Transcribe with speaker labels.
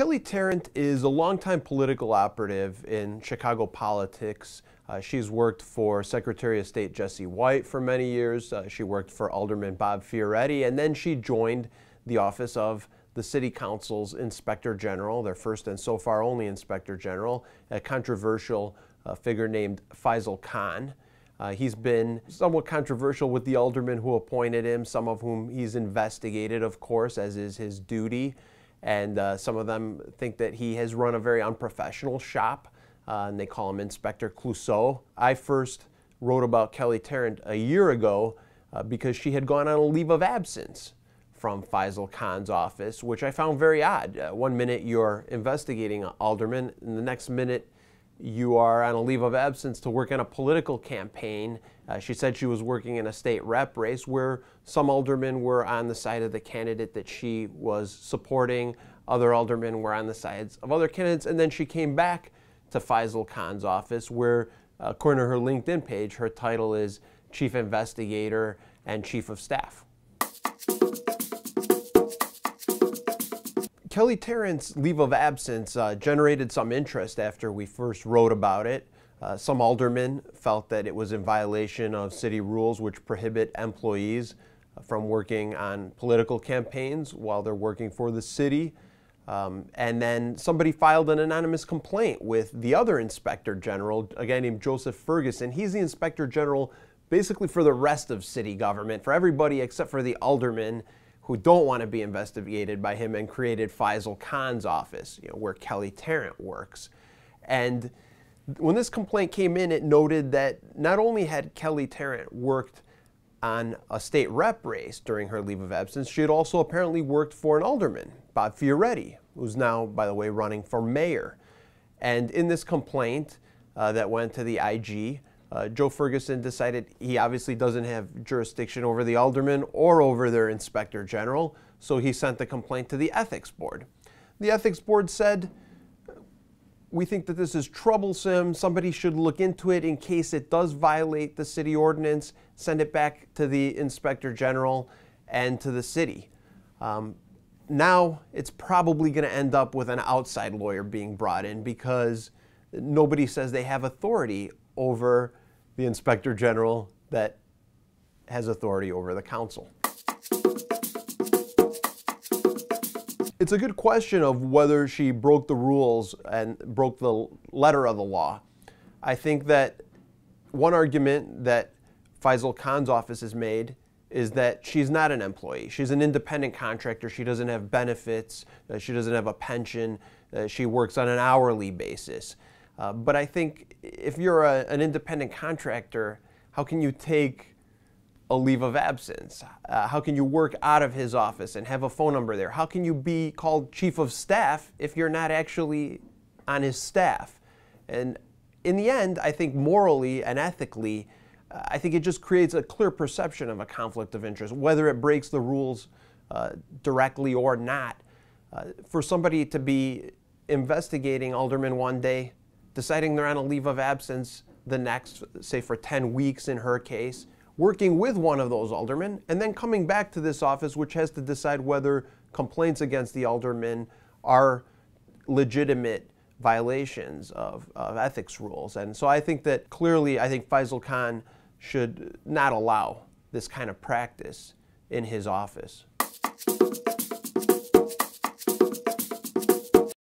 Speaker 1: Kelly Tarrant is a longtime political operative in Chicago politics. She's worked for Secretary of State Jesse White for many years. She worked for Alderman Bob Fioretti, and then she joined the office of the City Council's Inspector General, their first and so far only Inspector General, a controversial figure named Faisal Khan. He's been somewhat controversial with the aldermen who appointed him, some of whom he's investigated, of course, as is his duty. And some of them think that he has run a very unprofessional shop, and they call him Inspector Clouseau. I first wrote about Kelly Tarrant a year ago because she had gone on a leave of absence from Faisal Khan's office, which I found very odd. One minute you're investigating an alderman, and the next minute you are on a leave of absence to work on a political campaign. She said she was working in a state rep race where some aldermen were on the side of the candidate that she was supporting. Other aldermen were on the sides of other candidates. And then she came back to Faisal Khan's office where, according to her LinkedIn page, her title is Chief Investigator and Chief of Staff. Kelly Tarrant's leave of absence generated some interest after we first wrote about it. Some aldermen felt that it was in violation of city rules which prohibit employees from working on political campaigns while they're working for the city. And then somebody filed an anonymous complaint with the other Inspector General, a guy named Joseph Ferguson. He's the Inspector General basically for the rest of city government, for everybody except for the aldermen who don't want to be investigated by him, and created Faisal Khan's office, where Kelly Tarrant works. And when this complaint came in, it noted that not only had Kelly Tarrant worked on a state rep race during her leave of absence, she had also apparently worked for an alderman, Bob Fioretti, who's now, by the way, running for mayor. And in this complaint that went to the IG, Joe Ferguson decided he obviously doesn't have jurisdiction over the aldermen or over their Inspector General, so he sent the complaint to the Ethics Board. The Ethics Board said, "We think that this is troublesome. Somebody should look into it in case it does violate the city ordinance. Send it back to the Inspector General and to the city." Now it's probably going to end up with an outside lawyer being brought in because nobody says they have authority over the Inspector General that has authority over the council. It's a good question of whether she broke the rules and broke the letter of the law. I think that one argument that Faisal Khan's office has made is that she's not an employee. She's an independent contractor. She doesn't have benefits. She doesn't have a pension. She works on an hourly basis. But I think if you're an independent contractor, how can you take a leave of absence? How can you work out of his office and have a phone number there? How can you be called chief of staff if you're not actually on his staff? And in the end, I think morally and ethically, I think it just creates a clear perception of a conflict of interest, whether it breaks the rules directly or not. For somebody to be investigating aldermen one day, deciding they're on a leave of absence the next, say for 10 weeks in her case, working with one of those aldermen, and then coming back to this office which has to decide whether complaints against the aldermen are legitimate violations of ethics rules. And so I think that clearly, I think Faisal Khan should not allow this kind of practice in his office.